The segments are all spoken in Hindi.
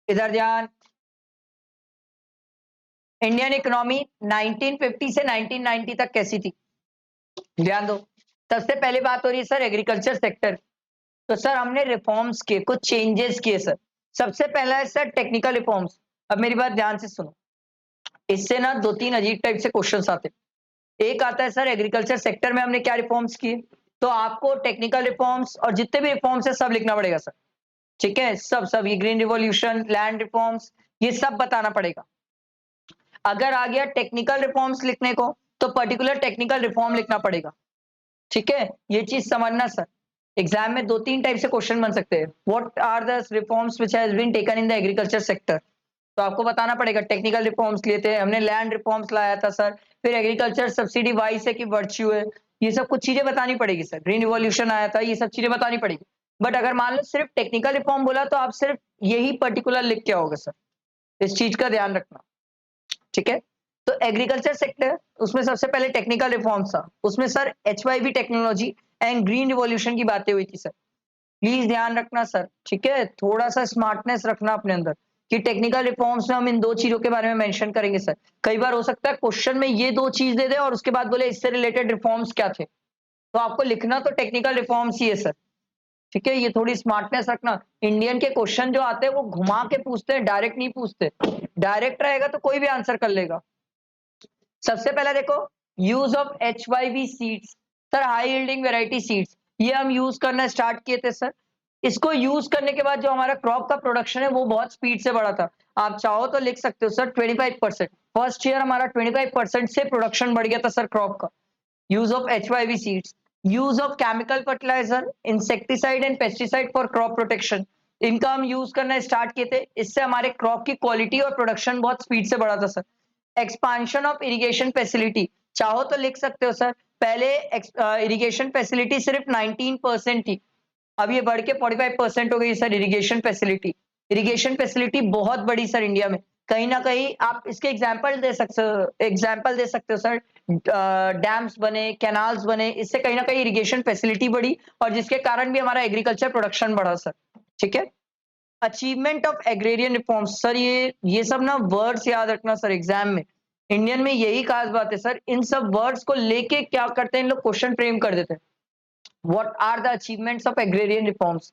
इधर ध्यान। इंडियन इकोनॉमी 1950 से 1990 तक कैसी थी? ध्यान दो। सबसे पहले बात हो रही है सर एग्रीकल्चर सेक्टर। तो सर हमने रिफॉर्म्स किए, कुछ चेंजेस किए सर। सबसे पहला है सर टेक्निकल रिफॉर्म्स। अब मेरी बात ध्यान से सुनो, इससे ना 2-3 अजीब टाइप से क्वेश्चंस आते हैं। एक आता है सर एग्रीकल्चर सेक्टर में हमने क्या रिफॉर्म्स किए, तो आपको टेक्निकल रिफॉर्म्स और जितने भी रिफॉर्म्स है सब लिखना पड़ेगा सर। ठीक है, सब ये ग्रीन रिवॉल्यूशन, लैंड रिफॉर्म्स, ये सब बताना पड़ेगा। अगर आ गया टेक्निकल रिफॉर्म्स लिखने को, तो पर्टिकुलर टेक्निकल रिफॉर्म लिखना पड़ेगा। ठीक है, ये चीज समझना सर। एग्जाम में 2-3 टाइप से क्वेश्चन बन सकते हैं। What are the reforms which has been taken in the agriculture sector, तो आपको बताना पड़ेगा। टेक्निकल रिफॉर्म्स लिए थे हमने, लैंड रिफॉर्म्स लाया था सर, फिर एग्रीकल्चर सब्सिडी वाइस है कि वर्च्यू है, ये सब कुछ चीजें बतानी पड़ेगी सर। ग्रीन रिवॉल्यूशन आया था, ये सब चीजें बतानी पड़ेगी। बट अगर मान लो सिर्फ टेक्निकल रिफॉर्म बोला तो आप सिर्फ यही पर्टिकुलर लिख के आओगे सर, इस चीज का ध्यान रखना। ठीक है, तो एग्रीकल्चर सेक्टर, उसमें सबसे पहले टेक्निकल रिफॉर्म्स था, उसमें sir HYV technology and green revolution की बातें हुई थी सर। प्लीज ध्यान रखना सर। ठीक है, थोड़ा सा स्मार्टनेस रखना अपने अंदर कि टेक्निकल रिफॉर्म्स में हम इन 2 चीजों के बारे में मेंशन करेंगे सर। कई बार हो सकता है क्वेश्चन में ये 2 चीज दे दे और उसके बाद बोले इससे रिलेटेड रिफॉर्म्स क्या थे, तो आपको लिखना तो टेक्निकल रिफॉर्म्स ही है सर। ठीक है, ये थोड़ी स्मार्टनेस रखना। इंडियन के क्वेश्चन जो आते हैं वो घुमा के पूछते हैं, डायरेक्ट नहीं पूछते। डायरेक्ट रहेगा तो कोई भी आंसर कर लेगा। सबसे पहला देखो, use of HYV seeds. Sir high yielding variety seeds, ये हम यूज करना स्टार्ट किए थे सर। इसको यूज करने के बाद जो हमारा क्रॉप का प्रोडक्शन है वो बहुत स्पीड से बढ़ा था। आप चाहो तो लिख सकते हो सर 25%। फर्स्ट ईयर हमारा 25% से प्रोडक्शन बढ़ गया था सर क्रॉप का। Use of HYV seeds, use of chemical fertiliser, insecticide and pesticide for crop protection, इनका हम यूज करना स्टार्ट किए थे। इससे हमारे क्रॉप की क्वालिटी और प्रोडक्शन बहुत स्पीड से बढ़ा था sir. Expansion of irrigation facility, चाहो तो लिख सकते हो सर। पहले इरिगेशन फैसिलिटी सिर्फ 19% थी, अब ये बढ़ के 45% हो गई sir irrigation facility. Irrigation facility बहुत बड़ी सर इंडिया में। कहीं ना कहीं आप इसके एग्जाम्पल दे सकते हो सर। डैम्स बने, कैनाल्स बने, इससे कहीं ना कहीं इरिगेशन फैसिलिटी बढ़ी और जिसके कारण भी हमारा एग्रीकल्चर प्रोडक्शन बढ़ा सर। ठीक है, achievement of agrarian reforms, sir ये सब ना वर्ड्स याद रखना सर एग्जाम में। इंडियन में यही खास बात है सर, इन सब वर्ड्स को लेके क्या करते हैं इन लोग, क्वेश्चन फ्रेम कर देते हैं। What are the achievements of agrarian reforms.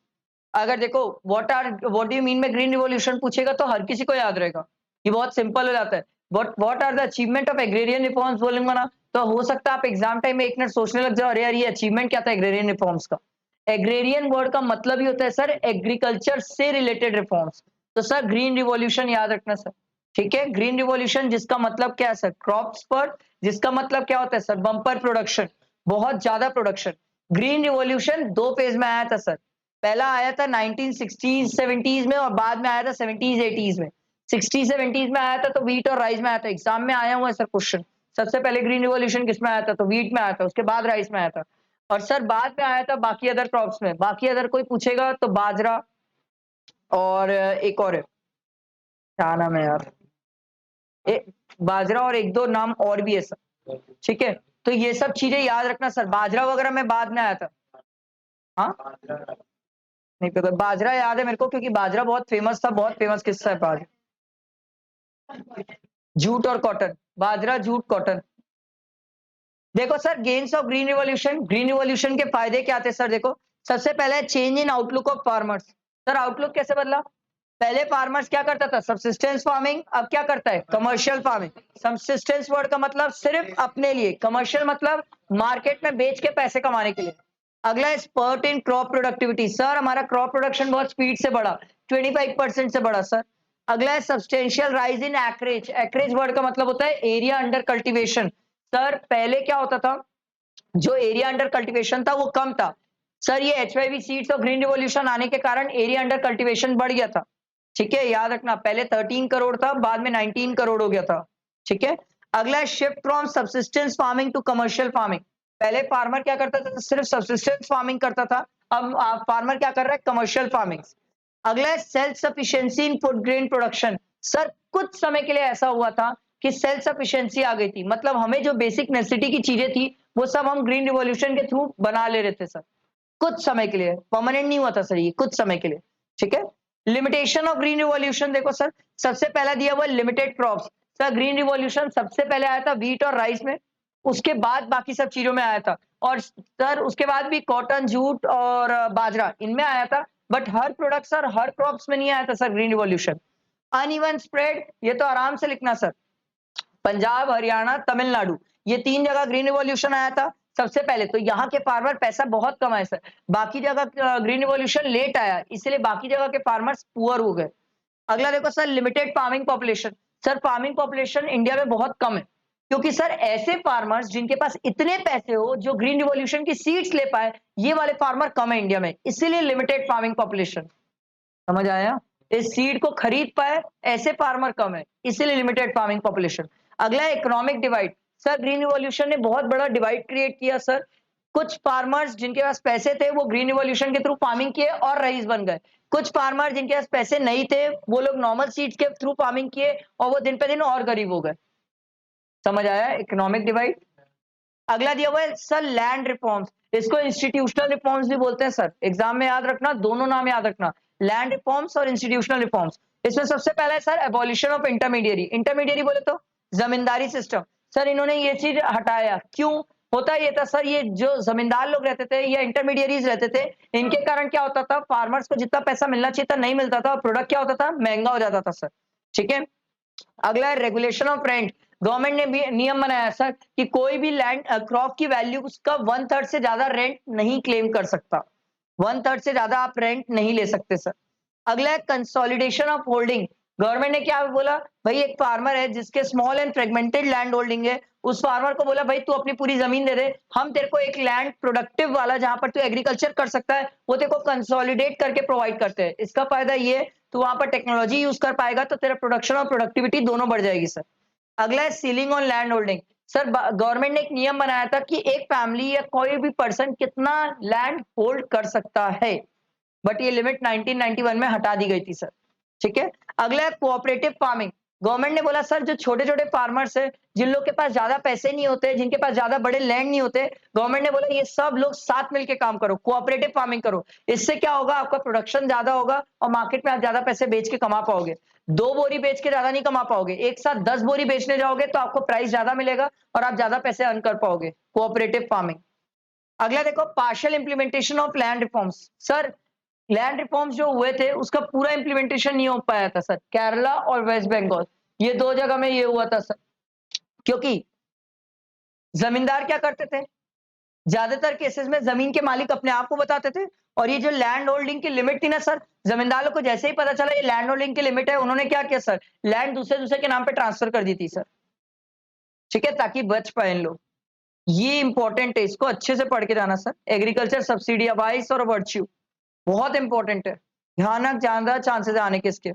अगर देखो what do you mean by green revolution पूछेगा तो हर किसी को याद रहेगा, ये बहुत सिंपल हो जाता है। But what are the achievement of agrarian reforms बोलेंगे ना, तो हो सकता है आप एग्जाम टाइम में एक मिनट सोचने लग जाओ, अरे यार ये अचीवमेंट क्या था एग्रेरियन रिफॉर्म्स का। एग्रेरियन वर्ड का मतलब ही होता है सर एग्रीकल्चर से रिलेटेड रिफॉर्म्स। तो सर ग्रीन रिवॉल्यूशन याद रखना सर। ठीक है, ग्रीन रिवॉल्यूशन जिसका मतलब क्या है सर, क्रॉप्स पर, जिसका मतलब क्या होता है सर, बम्पर प्रोडक्शन, बहुत ज्यादा प्रोडक्शन। ग्रीन रिवॉल्यूशन 2 फेज में आया था सर। पहला आया था 1960s 70s में और बाद में आया था 70s 80s में। 60s 70s में आया था तो व्हीट और राइस में आया था, एग्जाम में आया हुआ है सर क्वेश्चन। सबसे पहले ग्रीन रिवॉल्यूशन किस में आया था, तो व्हीट में आया था, उसके बाद राइस में आया था। और सर बाद में आया था बाकी अदर क्रॉप्स में। बाकी अदर कोई पूछेगा तो बाजरा और एक और है, क्या नाम है यार, बाजरा और एक दो नाम और भी है सर। ठीक है, तो ये सब चीजें याद रखना सर। बाजरा वगैरह में बाद में आया था। हाँ, नहीं पता, बाजरा याद है मेरे को क्योंकि बाजरा बहुत फेमस था, बहुत फेमस किस्सा है बाजरा। जूट और कॉटन, बाजरा जूट कॉटन। देखो sir gains of green revolution, green revolution के फायदे क्या थे सर, देखो सबसे पहले change in outlook of farmers. Sir outlook कैसे बदला, पहले फार्मर्स क्या करता था, सब्सिस्टेंस फार्मिंग, अब क्या करता है, कमर्शियल फार्मिंग। सब्सिस्टेंस वर्ड का मतलब सिर्फ अपने लिए, कमर्शियल मतलब मार्केट में बेच के पैसे कमाने के लिए। अगला है spurt in crop productivity, sir हमारा क्रॉप प्रोडक्शन बहुत स्पीड से बढ़ा, 25% से बढ़ा सर। अगला है substantial rise in acreage, acreage word का मतलब होता है एरिया अंडर कल्टीवेशन। सर पहले क्या होता था, जो एरिया अंडर कल्टीवेशन था वो कम था सर, ये HYV सीड्स और ग्रीन रिवॉल्यूशन आने के कारण एरिया अंडर कल्टीवेशन बढ़ गया था। ठीक है, याद रखना, पहले 13 करोड़ था, बाद में 19 करोड़ हो गया था। ठीक है, अगला है shift from subsistence farming to commercial farming. पहले फार्मर क्या करता था, सिर्फ सब्सिस्टेंस फार्मिंग करता था, अब फार्मर क्या कर रहा है, कमर्शियल फार्मिंग। अगला है सेल्फ सफिशिएंसी इन फूड ग्रेन प्रोडक्शन। सर कुछ समय के लिए ऐसा हुआ था कि सेल्फ सफिशिएंसी आ गई थी, मतलब हमें जो बेसिक नेसेसिटी की चीजें थी वो सब हम ग्रीन रिवॉल्यूशन के थ्रू बना ले रहे थे सर, कुछ समय के लिए, परमानेंट नहीं हुआ था सर, ये कुछ समय के लिए। ठीक है, लिमिटेशन ऑफ ग्रीन रिवॉल्यूशन देखो सर, सबसे पहला दिया हुआ limited crops. Sir green revolution सबसे पहले आया था व्हीट और राइस में, उसके बाद बाकी सब चीजों में आया था। और सर उसके बाद भी कॉटन, जूट और बाजरा इनमें आया था, but her product sir her crops में नहीं आया था sir green revolution. Uneven spread, ये तो आराम से लिखना सर, पंजाब, हरियाणा, तमिलनाडु, ये 3 जगह ग्रीन रिवॉल्यूशन आया था सबसे पहले। तो यहाँ के फार्मर पैसा बहुत कमाए सर। बाकी जगह ग्रीन रिवॉल्यूशन लेट आया, इसलिए बाकी जगह के फार्मर्स पुअर हो गए। अगला देखो sir, limited farming population. Sir farming population India में बहुत कम है, क्योंकि सर ऐसे फार्मर्स जिनके पास इतने पैसे हो जो ग्रीन रिवॉल्यूशन की सीड्स ले पाए, ये वाले फार्मर कम है इंडिया में, इसीलिए लिमिटेड फार्मिंग पॉपुलेशन। समझ आया? इस सीड को खरीद पाए ऐसे फार्मर कम है, इसीलिए लिमिटेड फार्मिंग पॉपुलेशन। अगला economic divide. Sir green revolution ने बहुत बड़ा डिवाइड क्रिएट किया सर। कुछ फार्मर्स जिनके पास पैसे थे वो ग्रीन रिवॉल्यूशन के थ्रू फार्मिंग किए और रईस बन गए। कुछ फार्मर जिनके पास पैसे नहीं थे वो लोग नॉर्मल सीड्स के थ्रू फार्मिंग किए और वो दिन पे दिन और गरीब हो गए। समझ आया इकोनॉमिक डिवाइड? अगला दिया हुआ है सर लैंड रिफॉर्म्स। इसको इंस्टीट्यूशनल रिफॉर्म्स भी बोलते हैं सर, एग्जाम में याद रखना, दोनों नाम याद रखना, लैंड रिफॉर्म्स और इंस्टीट्यूशनल रिफॉर्म्स। इसमें सबसे पहला है sir abolition of intermediary. Intermediary बोले तो जमींदारी सिस्टम। सर इन्होंने ये चीज हटाया, क्यों? होता ये था सर, ये जो जमींदार लोग रहते थे या इंटरमीडियरीज रहते थे, इनके कारण क्या होता था, फार्मर्स को जितना पैसा मिलना चाहिए था नहीं मिलता था, और प्रोडक्ट क्या होता था, महंगा हो जाता था सर। ठीक है। अगला है रेगुलेशन ऑफ रेंट। गवर्नमेंट ने भी नियम बनाया सर कि कोई भी लैंड क्रॉप की वैल्यू उसका 1/3 से ज्यादा रेंट नहीं क्लेम कर सकता। 1/3 से ज्यादा आप रेंट नहीं ले सकते सर। अगला है कंसोलिडेशन ऑफ होल्डिंग। गवर्नमेंट ने क्या बोला, भाई एक फार्मर है जिसके small and fragmented land holding है, उस फार्मर को बोला भाई तू अपनी पूरी जमीन दे दे, हम तेरे को एक लैंड प्रोडक्टिव वाला जहां पर तू एग्रीकल्चर कर सकता है वो तेरे को कंसोलिडेट करके प्रोवाइड करते हैं। इसका फायदा ये है तू वहां पर टेक्नोलॉजी यूज कर पाएगा तो तेरा प्रोडक्शन और प्रोडक्टिविटी दोनों बढ़ जाएगी सर। अगला है ceiling on land holding. Sir government ने एक नियम बनाया था कि एक फैमिली या कोई भी पर्सन कितना लैंड होल्ड कर सकता है, बट ये लिमिट 1991 में हटा दी गई थी सर। ठीक है। अगला है कोऑपरेटिव फार्मिंग। गवर्नमेंट ने बोला सर जो छोटे छोटे फार्मर्स है, जिन लोग के पास ज्यादा पैसे नहीं होते, जिनके पास ज्यादा बड़े लैंड नहीं होते, गवर्नमेंट ने बोला ये सब लोग साथ मिलकर काम करो, कोऑपरेटिव फार्मिंग करो। इससे क्या होगा, आपका प्रोडक्शन ज्यादा होगा और मार्केट में आप ज्यादा पैसे बेच के कमा पाओगे। 2 बोरी बेच के ज्यादा नहीं कमा पाओगे, एक साथ 10 बोरी बेचने जाओगे तो आपको प्राइस ज्यादा मिलेगा और आप ज्यादा पैसे अर्न कर पाओगे। Cooperative farming. अगला देखो partial implementation of land reforms. Sir land reforms जो हुए थे उसका पूरा इंप्लीमेंटेशन नहीं हो पाया था सर, केरला और वेस्ट बंगाल ये 2 जगह में ये हुआ था सर। क्योंकि जमींदार क्या करते थे, ज्यादातर केसेस में जमीन के मालिक अपने आप को बताते थे, और ये जो लैंड होल्डिंग की लिमिट थी ना सर, जमींदारों को जैसे ही पता चला ये लैंड होल्डिंग की लिमिट है, उन्होंने क्या किया सर, लैंड दूसरे दूसरे के नाम पे ट्रांसफर कर दी थी सर। ठीक है, ताकि बच पाए लोग। ये इंपॉर्टेंट है, इसको अच्छे से पढ़ के जाना सर। एग्रीकल्चर सब्सिडी, वाइस और वर्च्यू बहुत इंपॉर्टेंट है, ध्यान रख, ज्यादा चांसेस आने के इसके।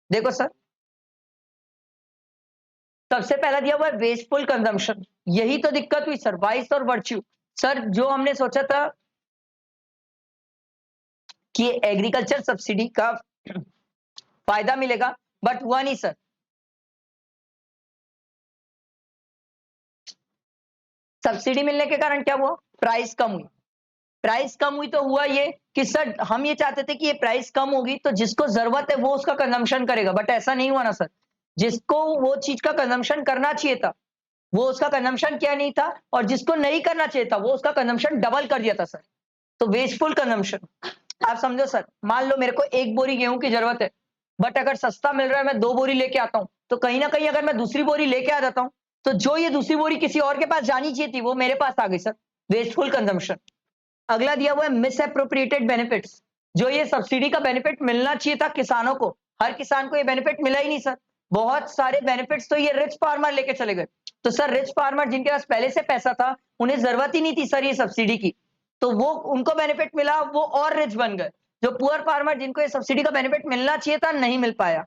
देखो सर सबसे पहला दिया हुआ है वेस्टफुल कंजम्पशन, यही तो दिक्कत हुई सर, वाइस और वर्च्यू। सर जो हमने सोचा था कि एग्रीकल्चर सब्सिडी का फायदा मिलेगा, बट हुआ नहीं सर। सब्सिडी मिलने के कारण क्या हुआ, प्राइस कम हुई। प्राइस कम हुई तो हुआ ये कि सर हम ये चाहते थे कि ये प्राइस कम होगी तो जिसको जरूरत है वो उसका कंजम्पशन करेगा, बट ऐसा नहीं हुआ ना सर। जिसको वो चीज का कंजम्पशन करना चाहिए था वो उसका कंजम्पशन क्या नहीं था, और जिसको नहीं करना चाहिए था वो उसका कंजम्पशन डबल कर दिया था सर। तो वेस्टफुल कंजम्पशन। आप समझो सर, मान लो मेरे को 1 बोरी गेहूं की जरूरत है, बट अगर सस्ता मिल रहा है मैं 2 बोरी लेके आता हूं, तो कहीं ना कहीं अगर मैं दूसरी बोरी लेके आ जाता हूं तो जो ये दूसरी बोरी किसी और के पास जानी चाहिए थी वो मेरे पास आ गई सर, वेस्टफुल कंजम्पशन। अगला दिया हुआ है मिस अप्रोप्रिएटेड बेनिफिट्स। जो ये सब्सिडी का बेनिफिट मिलना चाहिए था किसानों को, हर किसान को ये बेनिफिट मिला ही नहीं सर। बहुत सारे बेनिफिट्स तो ये रिच फार्मर लेके चले गए। तो सर रिच फार्मर जिनके पास पहले से पैसा था उन्हें जरूरत ही नहीं थी सर ये सब्सिडी की, तो वो उनको बेनिफिट मिला, वो और रिच बन गए। जो पुअर फार्मर जिनको ये सब्सिडी का बेनिफिट मिलना चाहिए था नहीं मिल पाया।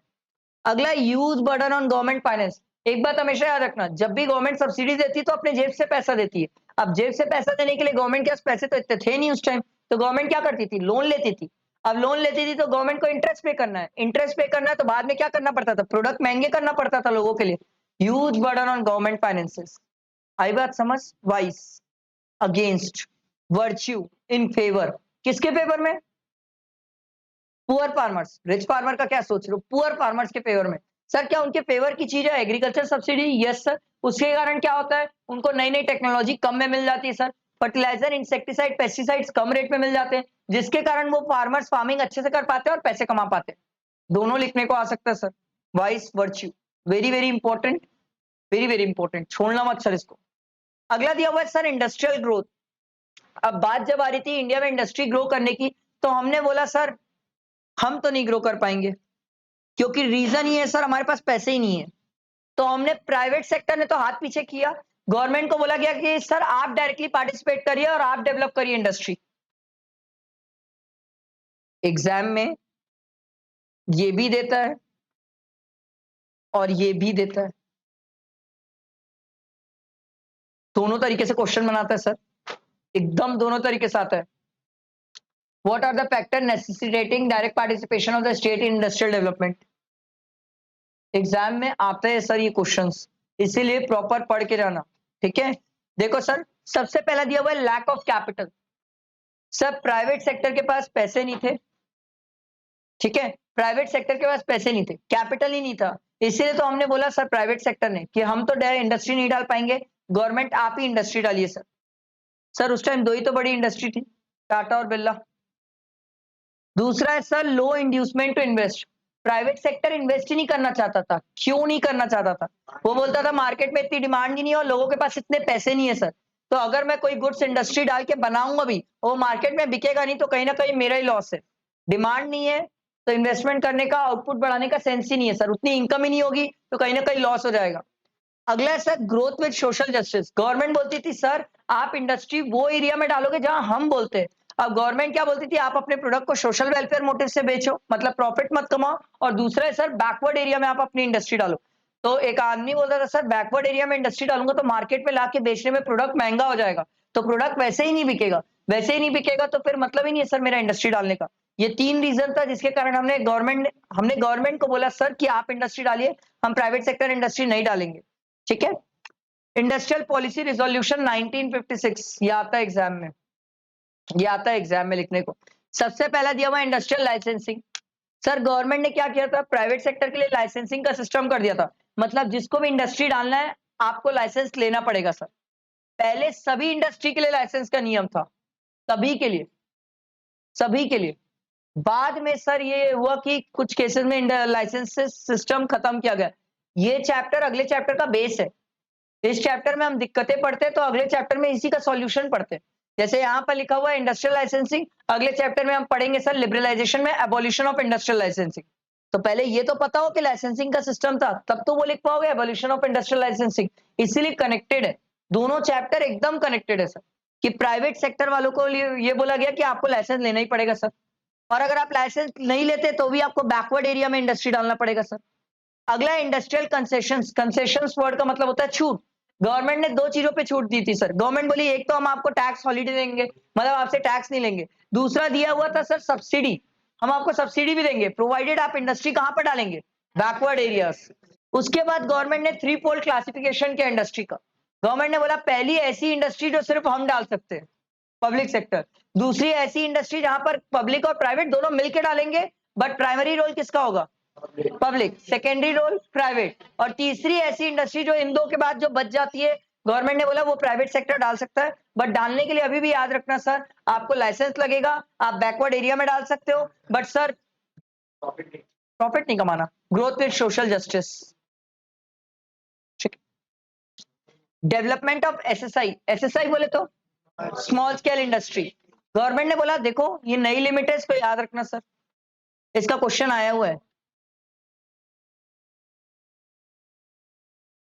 अगला use burden on government finance. एक बात हमेशा याद रखना, जब भी गवर्नमेंट सब्सिडी देती है तो अपने जेब से पैसा देती है। अब जेब से पैसा देने के लिए गवर्नमेंट के पास पैसे तो इतने थे नहीं उस टाइम, तो गवर्नमेंट क्या करती थी, लोन लेती थी। अब लोन लेती थी तो गवर्नमेंट को इंटरेस्ट पे करना है, इंटरेस्ट पे करना है तो बाद में क्या करना पड़ता था, प्रोडक्ट महंगे करना पड़ता था लोगों के लिए। Huge burden on government finances. आई बात समझ? Vice, against, virtue, in favour, किसके फेवर में, पुअर फार्मर्स, रिच फार्मर का क्या सोच रहे हो? पुअर फार्मर्स के फेवर में। सर क्या उनके फेवर की चीज है एग्रीकल्चर सब्सिडी? Yes sir. उसके कारण क्या होता है? उनको नई नई टेक्नोलॉजी कम में मिल जाती है सर। फर्टिलाइजर, इंसेक्टिसाइड, पेस्टिसाइड्स कम रेट में मिल जाते हैं, जिसके कारण वो फार्मर्स फार्मिंग अच्छे से कर पाते हैं और पैसे कमा पाते हैं। दोनों लिखने को आ सकता है sir. Vice virtue, very very important, very very important, छोड़ना मत सर इसको। अगला दिया हुआ है सर इंडस्ट्रियल ग्रोथ। अब बात जब आ रही थी इंडिया में इंडस्ट्री ग्रो करने की, तो हमने बोला सर हम तो नहीं ग्रो कर पाएंगे, क्योंकि रीजन ये है सर हमारे पास पैसे ही नहीं है। तो हमने प्राइवेट सेक्टर ने तो हाथ पीछे किया, गवर्नमेंट को बोला गया कि सर आप डायरेक्टली पार्टिसिपेट करिए और आप डेवलप करिए इंडस्ट्री। एग्जाम में ये भी देता है और ये भी देता है, दोनों तरीके से क्वेश्चन बनाता है सर, एकदम दोनों तरीके से आता है। What are the factor necessitating direct participation of the state in industrial development? Exam में आते हैं सर ये क्वेश्चंस, इसीलिए प्रॉपर पढ़ के जाना। ठीक है, देखो सर सबसे पहला दिया हुआ है lack of capital. Sir private sector के पास पैसे नहीं थे, ठीक है, प्राइवेट सेक्टर के पास पैसे नहीं थे, कैपिटल ही नहीं था, इसीलिए तो हमने बोला सर प्राइवेट सेक्टर ने कि हम तो इंडस्ट्री नहीं डाल पाएंगे, गवर्नमेंट आप ही इंडस्ट्री डालिए सर। सर उस टाइम दो ही तो बड़ी इंडस्ट्री थी, टाटा और बिरला। दूसरा है sir low inducement to invest. Private sector invest ही नहीं करना चाहता था। क्यों नहीं करना चाहता था? वो बोलता था मार्केट में इतनी डिमांड ही नहीं है और लोगों के पास इतने पैसे नहीं है सर, तो अगर मैं कोई गुड्स इंडस्ट्री डाल के बनाऊंगा भी, वो मार्केट में बिकेगा नहीं, तो कहीं ना कहीं मेरा ही लॉस है। डिमांड नहीं है तो इन्वेस्टमेंट करने का, आउटपुट बढ़ाने का सेंस ही नहीं है सर, उतनी इनकम ही नहीं होगी तो कहीं ना कहीं लॉस हो जाएगा। अगला है sir growth with social justice. Government बोलती थी सर आप इंडस्ट्री वो एरिया में डालोगे जहां हम बोलते हैं। अब गवर्नमेंट क्या बोलती थी, आप अपने प्रोडक्ट को सोशल वेलफेयर मोटिव से बेचो, मतलब प्रॉफिट मत कमाओ, और दूसरा है सर बैकवर्ड एरिया में आप अपनी इंडस्ट्री डालो। तो एक आदमी बोलता था सर बैकवर्ड एरिया में इंडस्ट्री डालूंगा तो मार्केट में लाके बेचने में प्रोडक्ट महंगा हो जाएगा, तो प्रोडक्ट वैसे ही नहीं बिकेगा, वैसे ही नहीं बिकेगा तो फिर मतलब ही नहीं है सर मेरा इंडस्ट्री डालने का। ये तीन रीजन था जिसके कारण हमने गवर्नमेंट को बोला सर कि आप इंडस्ट्री डालिए, हम प्राइवेट सेक्टर इंडस्ट्री नहीं डालेंगे। ठीक है, इंडस्ट्रियल पॉलिसी रिजोल्यूशन 1956, ये आता है एग्जाम में, ये आता है एग्जाम में लिखने को। सबसे पहला दिया हुआ इंडस्ट्रियल लाइसेंसिंग। सर गवर्नमेंट ने क्या किया था, प्राइवेट सेक्टर के लिए लाइसेंसिंग का सिस्टम कर दिया था, मतलब जिसको भी इंडस्ट्री डालना है आपको लाइसेंस लेना पड़ेगा सर। पहले सभी इंडस्ट्री के लिए लाइसेंस का नियम था, सभी के लिए, सभी के लिए। बाद में सर ये हुआ कि कुछ केसेस में लाइसेंस सिस्टम खत्म किया गया। ये चैप्टर अगले चैप्टर का बेस है, इस चैप्टर में हम दिक्कतें पढ़ते हैं तो अगले चैप्टर में इसी का सॉल्यूशन पढ़ते हैं। जैसे यहाँ पर लिखा हुआ है इंडस्ट्रियल लाइसेंसिंग, अगले चैप्टर में हम पढ़ेंगे सर लिबरलाइजेशन में एबोल्यूशन ऑफ इंडस्ट्रियल लाइसेंसिंग। तो पहले ये तो पता हो कि लाइसेंसिंग का सिस्टम था, तब तो वो लिख पाओगे एबोल्यूशन ऑफ इंडस्ट्रियल लाइसेंसिंग। इसीलिए कनेक्टेड है, दोनों चैप्टर एकदम कनेक्टेड है सर, कि प्राइवेट सेक्टर वालों को ये बोला गया कि आपको लाइसेंस लेना ही पड़ेगा सर, और अगर आप लाइसेंस नहीं लेते तो भी आपको बैकवर्ड एरिया में इंडस्ट्री डालना पड़ेगा सर। अगला इंडस्ट्रियल कंसेशंस। कंसेशंस वर्ड का मतलब होता है छूट। गवर्नमेंट ने दो चीजों पे छूट दी थी सर। गवर्नमेंट बोली एक तो हम आपको टैक्स हॉलिडे देंगे, मतलब आपसे टैक्स नहीं लेंगे। दूसरा दिया हुआ था सर सब्सिडी, हम आपको सब्सिडी भी देंगे प्रोवाइडेड आप इंडस्ट्री कहां पर डालेंगे, बैकवर्ड एरियाज। उसके बाद गवर्नमेंट ने थ्री फोल्ड क्लासिफिकेशन किया इंडस्ट्री का। गवर्नमेंट ने बोला पहली ऐसी इंडस्ट्री जो सिर्फ हम डाल सकते हैं, पब्लिक सेक्टर। दूसरी ऐसी इंडस्ट्री जहां पर पब्लिक और प्राइवेट दोनों मिलकर डालेंगे, बट प्राइमरी रोल किसका होगा, पब्लिक, सेकेंडरी रोल प्राइवेट। और तीसरी ऐसी इंडस्ट्री जो इन दो के बाद जो बच जाती है, गवर्नमेंट ने बोला वो प्राइवेट सेक्टर डाल सकता है, बट डालने के लिए अभी भी याद रखना सर आपको लाइसेंस लगेगा, आप बैकवर्ड एरिया में डाल सकते हो, बट सर प्रॉफिट नहीं कमाना। Growth with social justice, development of SSI. SSI बोले तो स्मॉल स्केल इंडस्ट्री। गवर्नमेंट ने बोला देखो ये नई लिमिट है, इसको याद रखना सर, इसका क्वेश्चन आया हुआ है।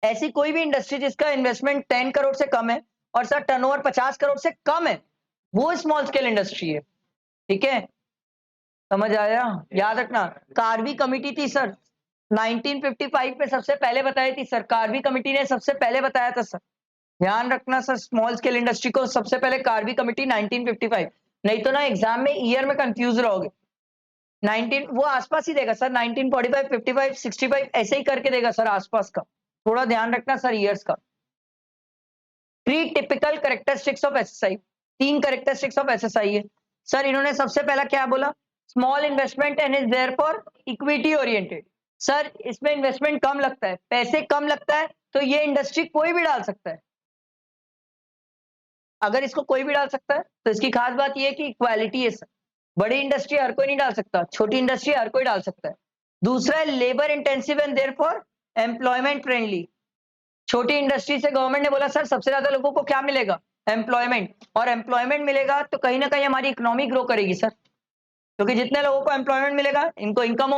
ऐसी कोई भी इंडस्ट्री जिसका इन्वेस्टमेंट 10 करोड़ से कम है और सर टर्नओवर 50 करोड़ से कम है, वो स्मॉल स्केल इंडस्ट्री है। ठीक है, समझ आया, याद रखना। कार्बी कमिटी थी सर 1955 में सबसे पहले बताई थी सर, कार्बी कमिटी ने सबसे पहले बताया था सर, ध्यान रखना सर, स्मॉल स्केल इंडस्ट्री को सबसे पहले कार्बी कमिटी 1955। नहीं तो ना एग्जाम में ईयर में कंफ्यूज रहोगे। 19 वो आसपास ही देगा सर, 1945, 55, 65 ऐसे ही करके देगा सर आसपास का, थोड़ा ध्यान रखना सर ईयर्स का। Three typical characteristics of SSI, तीन कैरेक्टरिस्टिक्स ऑफ एसएसआई है सर। इन्होंने सबसे पहला क्या बोला, small investment and is there for equity oriented. Sir इसमें इन्वेस्टमेंट कम लगता है, पैसे कम लगता है, तो ये इंडस्ट्री कोई भी डाल सकता है। अगर इसको कोई भी डाल सकता है तो इसकी खास बात यह है कि इक्वालिटी है सर। बड़ी इंडस्ट्री हर कोई नहीं डाल सकता, छोटी इंडस्ट्री हर कोई डाल सकता है। दूसरा है labour intensive and therefore employment friendly. छोटी इंडस्ट्री से गवर्नमेंट ने बोला सर सबसे ज्यादा लोगों को क्या मिलेगा, एम्प्लॉयमेंट, और एम्प्लॉयमेंट मिलेगा तो कहीं ना कहीं हमारी इकोनॉमी ग्रो करेगी सर, क्योंकि जितने लोगों को एम्प्लॉयमेंट मिलेगा इनको इनकम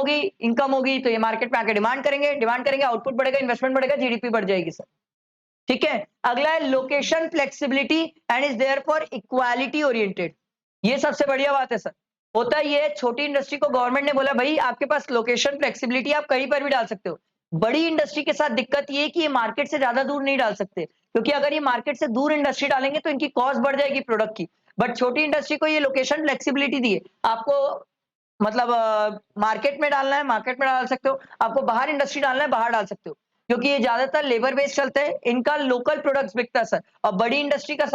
होगी तो ये मार्केट में आके डिमांड करेंगे, आउटपुट बढ़ेगा, इन्वेस्टमेंट बढ़ेगा, जीडीपी बढ़ जाएगी सर। ठीक है, अगला है location flexibility and is there for equality oriented. ये सबसे बढ़िया बात है सर। होता ये है, छोटी इंडस्ट्री को गवर्नमेंट ने बोला भाई आपके पास लोकेशन फ्लेक्सिबिलिटी, आप कहीं पर भी डाल सकते हो। बड़ी इंडस्ट्री के साथ दिक्कत ये है कि ये मार्केट से ज्यादा दूर नहीं डाल सकते, क्योंकि अगर ये मार्केट से दूर इंडस्ट्री डालेंगे तो इनकी कॉस्ट बढ़ जाएगी प्रोडक्ट की। बट छोटी इंडस्ट्री को ये लोकेशन फ्लेक्सिबिलिटी दी है, आपको मतलब मार्केट में डालना है मार्केट में डाल सकते हो, आपको बाहर इंडस्ट्री डालना है बाहर डाल सकते हो, क्योंकि ये ज्यादातर लेबर बेस्ड चलते हैं, इनका लोकल प्रोडक्ट्स बिकता है सर। और बड़ी इंडस्ट्री का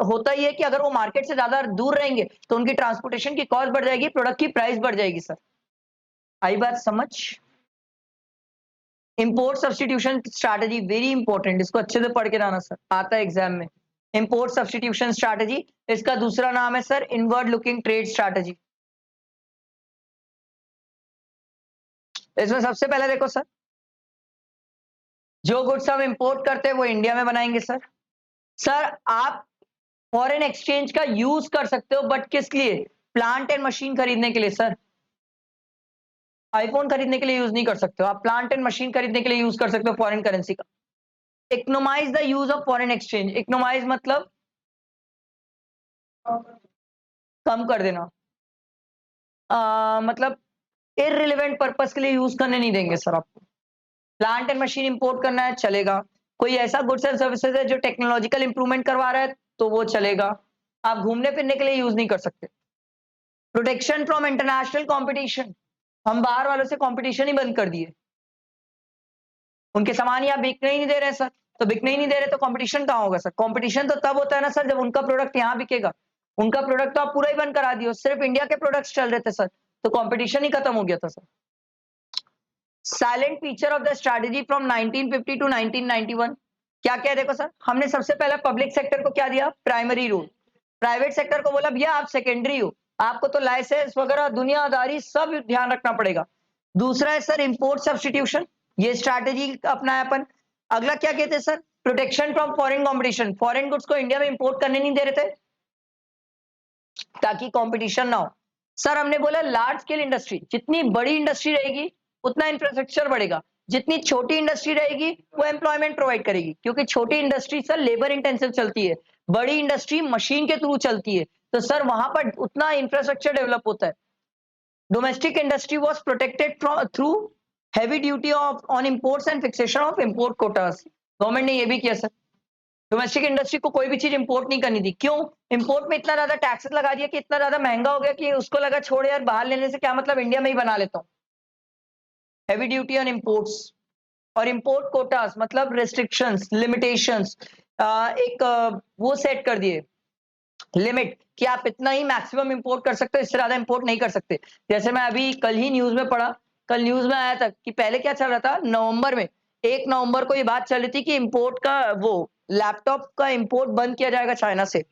होता ही है कि अगर वो मार्केट से ज्यादा दूर रहेंगे तो उनकी ट्रांसपोर्टेशन की कॉस्ट बढ़ जाएगी, प्रोडक्ट की प्राइस बढ़ जाएगी सर। आई बात समझ? Import substitution strategy very important, इसको अच्छे से पढ़ के जाना सर, आता है एग्जाम में। इंपोर्ट सब्स्टिट्यूशन स्ट्रैटेजी, इसका दूसरा नाम है sir inward looking trade strategy. इसमें सबसे पहले देखो सर, जो गुड्स हम इंपोर्ट करते हैं वो इंडिया में बनाएंगे सर। सर आप फॉरेन एक्सचेंज का यूज कर सकते हो, बट किस लिए? प्लांट एंड मशीन खरीदने के लिए सर। आईफोन खरीदने के लिए यूज नहीं कर सकते हो आप, प्लांट एंड मशीन खरीदने के लिए यूज कर सकते हो फॉरेन करेंसी का। Economise the use of foreign exchange, economise मतलब कम कर देना, मतलब इररिलेवेंट पर्पस के लिए यूज करने नहीं देंगे सर आपको। प्लांट एंड मशीन इंपोर्ट करना है चलेगा, कोई ऐसा गुड्स एंड सर्विसेज है जो टेक्नोलॉजिकल इंप्रूवमेंट करवा रहा है तो वो चलेगा, आप घूमने फिरने के लिए यूज नहीं कर सकते। प्रोटेक्शन फ्रॉम इंटरनेशनल कंपटीशन, हम बाहर वालों से कंपटीशन ही बंद कर दिए, उनके सामान ही आप बिकने ही नहीं दे रहे सर, तो बिकने ही नहीं दे रहे तो कंपटीशन कहाँ होगा सर? कंपटीशन तो तब होता है ना सर जब उनका प्रोडक्ट यहाँ बिकेगा, उनका प्रोडक्ट तो आप पूरा ही बंद करा दियो, सिर्फ इंडिया के प्रोडक्ट्स चल रहे थे सर, तो कंपटीशन ही खत्म हो गया था sir. Silent feature of the strategy from 1950 to 1991, क्या क्या है देखो सर, हमने सबसे पहला पब्लिक सेक्टर को क्या दिया? Primary role. प्राइवेट सेक्टर को बोला भैया आप सेकेंडरी हो, आपको तो लाइसेंस वगैरह दुनियादारी सब ध्यान रखना पड़ेगा। दूसरा है सर इंपोर्ट सब्स्टिट्यूशन, ये स्ट्रैटेजी अपनाया अपन। अगला क्या कहते हैं sir? Protection from foreign competition, foreign goods को इंडिया में इंपोर्ट करने नहीं दे रहे थे ताकि कंपटीशन ना हो। सर हमने बोला लार्ज स्केल इंडस्ट्री, जितनी बड़ी इंडस्ट्री रहेगी उतना इंफ्रास्ट्रक्चर बढ़ेगा, जितनी छोटी इंडस्ट्री रहेगी वो एम्प्लॉयमेंट प्रोवाइड करेगी, क्योंकि छोटी इंडस्ट्री सर लेबर इंटेंसिव चलती है, बड़ी इंडस्ट्री मशीन के थ्रू चलती है, तो सर वहां पर उतना इंफ्रास्ट्रक्चर डेवलप होता है। Domestic industry was protected through heavy duty of on imports and fixation of import quotas, government ने ये भी किया सर। डोमेस्टिक इंडस्ट्री को कोई भी चीज इंपोर्ट नहीं करनी थी, क्यों? इंपोर्ट में इतना ज्यादा टैक्सेस लगा दिया कि इतना ज्यादा महंगा हो गया कि उसको लगा छोड़ यार बाहर लेने से क्या मतलब, इंडिया में ही बना लेता हूँ। हेवी ड्यूटी ऑन इंपोर्ट्स और इंपोर्ट कोटास मतलब रेस्ट्रिक्शंस, लिमिटेशंस, एक वो सेट कर दिए लिमिट कि आप इतना ही मैक्सिमम इंपोर्ट कर सकते हो, इससे ज्यादा इंपोर्ट नहीं कर सकते। जैसे मैं अभी कल ही न्यूज में पढ़ा, कल न्यूज में आया था कि पहले क्या चल रहा था, नवंबर में 1 नवंबर को ये बात चल रही थी कि इंपोर्ट का वो लैपटॉप का इंपोर्ट बंद किया जाएगा चाइना से,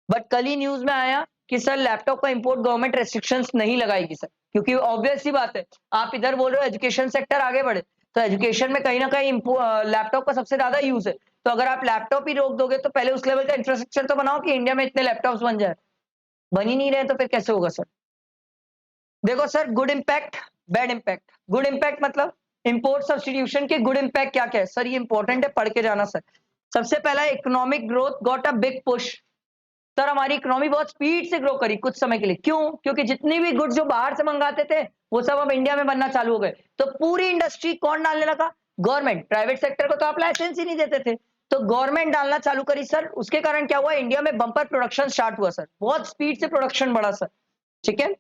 बट कल ही न्यूज में आया कि सर लैपटॉप का इंपोर्ट गवर्नमेंट रेस्ट्रिक्शंस नहीं लगाएगी सर, क्योंकि ऑब्वियस सी बात है, आप इधर बोल रहे हो एजुकेशन सेक्टर आगे बढ़े, तो एजुकेशन में कहीं ना कहीं लैपटॉप का सबसे ज्यादा यूज है, तो अगर आप लैपटॉप ही रोक दोगे तो पहले उस लेवल का इंफ्रास्ट्रक्चर तो बनाओ कि इंडिया में इतने लैपटॉप्स बन जाए, बन ही नहीं रहे तो फिर कैसे होगा सर? देखो sir good impact bad impact, good impact मतलब इंपोर्ट सब्स्टिट्यूशन के गुड इम्पैक्ट क्या क्या है सर, ये इंपॉर्टेंट है पढ़ के जाना सर। सबसे पहला economic growth got a big push, sir हमारी इकोनॉमी बहुत स्पीड से ग्रो करी कुछ समय के लिए, क्यों? क्योंकि जितनी भी गुड्स जो बाहर से मंगाते थे वो सब अब इंडिया में बनना चालू हो गए, तो पूरी इंडस्ट्री कौन डालने लगा? गवर्नमेंट। प्राइवेट सेक्टर को तो आप लाइसेंस ही नहीं देते थे, तो गवर्नमेंट डालना चालू करी सर, उसके कारण क्या हुआ, इंडिया में बम्पर प्रोडक्शन स्टार्ट हुआ सर, बहुत स्पीड से प्रोडक्शन बढ़ा सर। ठीक है,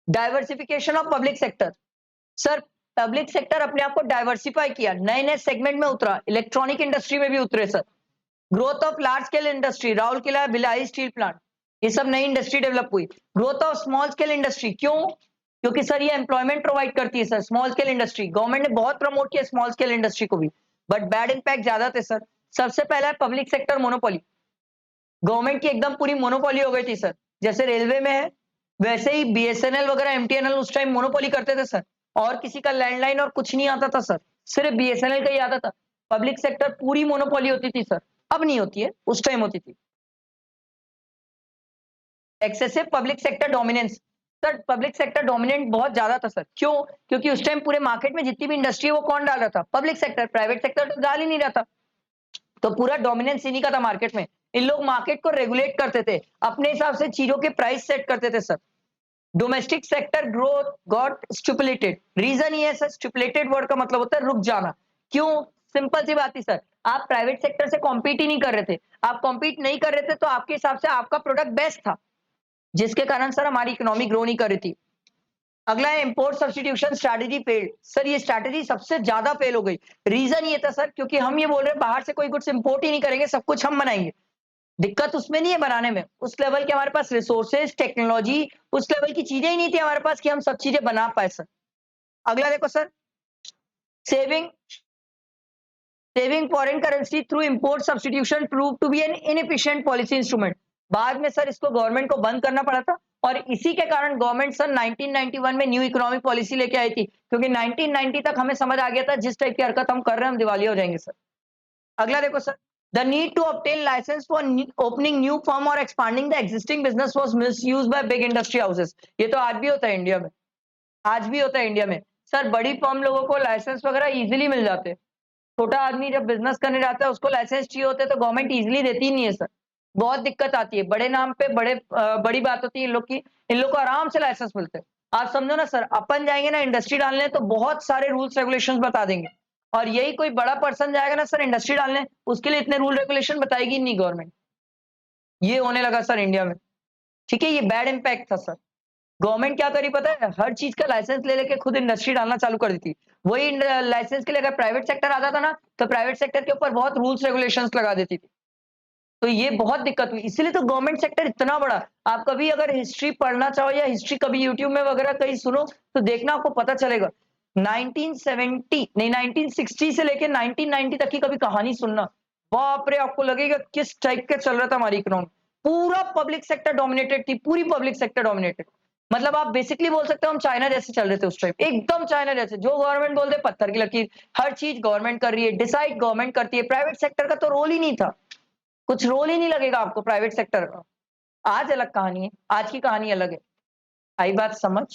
diversification of public sector, sir public sector अपने आप को डाइवर्सिफाई किया, नए नए सेगमेंट में उतरा, इलेक्ट्रॉनिक इंडस्ट्री में भी उतरे sir. Growth of large scale industry, Rourkela Bhilai steel plant, ये सब नई इंडस्ट्री डेवलप हुई। Growth of small scale industry, क्यों? क्योंकि सर ये एम्प्लॉयमेंट प्रोवाइड करती है sir, small scale industry. Government ने बहुत प्रमोट किया स्मॉल स्केल इंडस्ट्री को भी, बट बैड इंपैक्ट ज्यादा थे सर। सबसे पहला है पब्लिक सेक्टर मोनोपोली। गवर्नमेंट की एकदम पूरी मोनोपोली हो गई थी सर। जैसे रेलवे में है, वैसे ही बीएसएनएल वगैरह एमटीएनएल उस टाइम मोनोपोली करते थे सर, और किसी का लैंडलाइन और कुछ नहीं आता था सर, सिर्फ बीएसएनएल का ही आता था। पब्लिक सेक्टर पूरी मोनोपोली होती थी सर, अब नहीं होती है, उस टाइम होती थी। Excessive public sector dominance, sir public sector dominant बहुत ज्यादा था सर। क्यों? क्योंकि उस टाइम पूरे मार्केट में जितनी भी इंडस्ट्री है वो कौन डाल रहा था? Public sector. प्राइवेट सेक्टर तो डाल ही नहीं रहा था, तो पूरा डोमिनेंस इन्हीं का था मार्केट में। इन लोग मार्केट को रेगुलेट करते थे, अपने हिसाब से चीजों के प्राइस सेट करते थे sir. Domestic sector growth got stipulated. Reason ये है सर, स्टिपुलेटेड वर्ड का मतलब होता है रुक जाना। क्यों? सिंपल सी बात थी सर, आप प्राइवेट सेक्टर से कॉम्पीट ही नहीं कर रहे थे। आप कॉम्पीट नहीं कर रहे थे तो आपके हिसाब से आपका प्रोडक्ट बेस्ट था, जिसके कारण सर हमारी इकोनॉमी ग्रो नहीं कर रही थी। अगला है import substitution strategy failed. Sir ये स्ट्रैटेजी सबसे ज्यादा फेल हो गई। रीजन ये था सर, क्योंकि हम ये बोल रहे हैं बाहर से कोई गुड्स इंपोर्ट ही नहीं करेंगे, सब कुछ हम बनाएंगे। दिक्कत उसमें नहीं है बनाने में, उस लेवल के हमारे पास रिसोर्सेज, टेक्नोलॉजी, उस लेवल की चीजें ही नहीं थी हमारे पास कि हम सब चीजें बना पाए सर। अगला देखो sir, saving saving foreign currency through import substitution prove to be an inefficient policy instrument. बाद में सर इसको गवर्नमेंट को बंद करना पड़ा था, और इसी के कारण गवर्नमेंट सर 1991 में न्यू इकोनॉमिक पॉलिसी लेके आई थी, क्योंकि 1990 तक हमें समझ आ गया था जिस टाइप की हरकत हम कर रहे हैं हम दिवालिया हो जाएंगे सर। अगला देखो sir, the need to obtain license for opening new firm और expanding the existing business was misused by big industry houses. ये तो आज भी होता है इंडिया में, आज भी होता है इंडिया में सर। बड़ी फर्म लोगों को लाइसेंस वगैरह इजीली मिल जाते हैं, छोटा आदमी जब बिजनेस करने जाता है उसको लाइसेंस चाहिए होते हैं तो गवर्नमेंट इजीली देती ही नहीं है सर। बहुत दिक्कत आती है, बड़े नाम पे बड़ी बात होती है इन लोग की, इन लोग को आराम से लाइसेंस मिलते हैं। आप समझो ना सर, अपन जाएंगे ना इंडस्ट्री डालने तो बहुत सारे रूल्स रेगुलेशंस बता देंगे, और यही कोई बड़ा पर्सन जाएगा ना सर इंडस्ट्री डालने, उसके लिए इतने रूल रेगुलेशन बताएगी नहीं गवर्नमेंट। ये होने लगा सर इंडिया में, ठीक है, ये बैड इंपैक्ट था सर। गवर्नमेंट क्या करी पता है, हर चीज का लाइसेंस ले लेके खुद इंडस्ट्री डालना चालू कर दी थी। वही लाइसेंस के लिए अगर प्राइवेट सेक्टर आता था ना, तो प्राइवेट सेक्टर के ऊपर बहुत रूल्स रेगुलेशंस लगा देती थी। तो ये बहुत दिक्कत हुई, इसीलिए तो गवर्नमेंट सेक्टर इतना बड़ा। आप कभी अगर हिस्ट्री पढ़ना चाहो या हिस्ट्री कभी यूट्यूब में वगैरह कहीं सुनो तो देखना, आपको पता चलेगा 1970 नहीं 1960 से लेके 1990 तक की कभी कहानी सुनना, बाप रे, आपको लगेगा किस टाइप का चल रहा था हमारी इकोनॉमी। पूरा पब्लिक सेक्टर डोमिनेटेड थी, पूरी पब्लिक सेक्टर डोमिनेटेड। मतलब आप बेसिकली बोल सकते हो हम चाइना जैसे चल रहे थे उस टाइम, एकदम चाइना जैसे। जो गवर्नमेंट बोल दे पत्थर की लकीर, हर चीज गवर्नमेंट कर रही है, डिसाइड गवर्नमेंट करती है। प्राइवेट सेक्टर का तो रोल ही नहीं था, कुछ रोल ही नहीं लगेगा आपको प्राइवेट सेक्टर का। आज अलग कहानी है, आज की कहानी अलग है। आई बात समझ?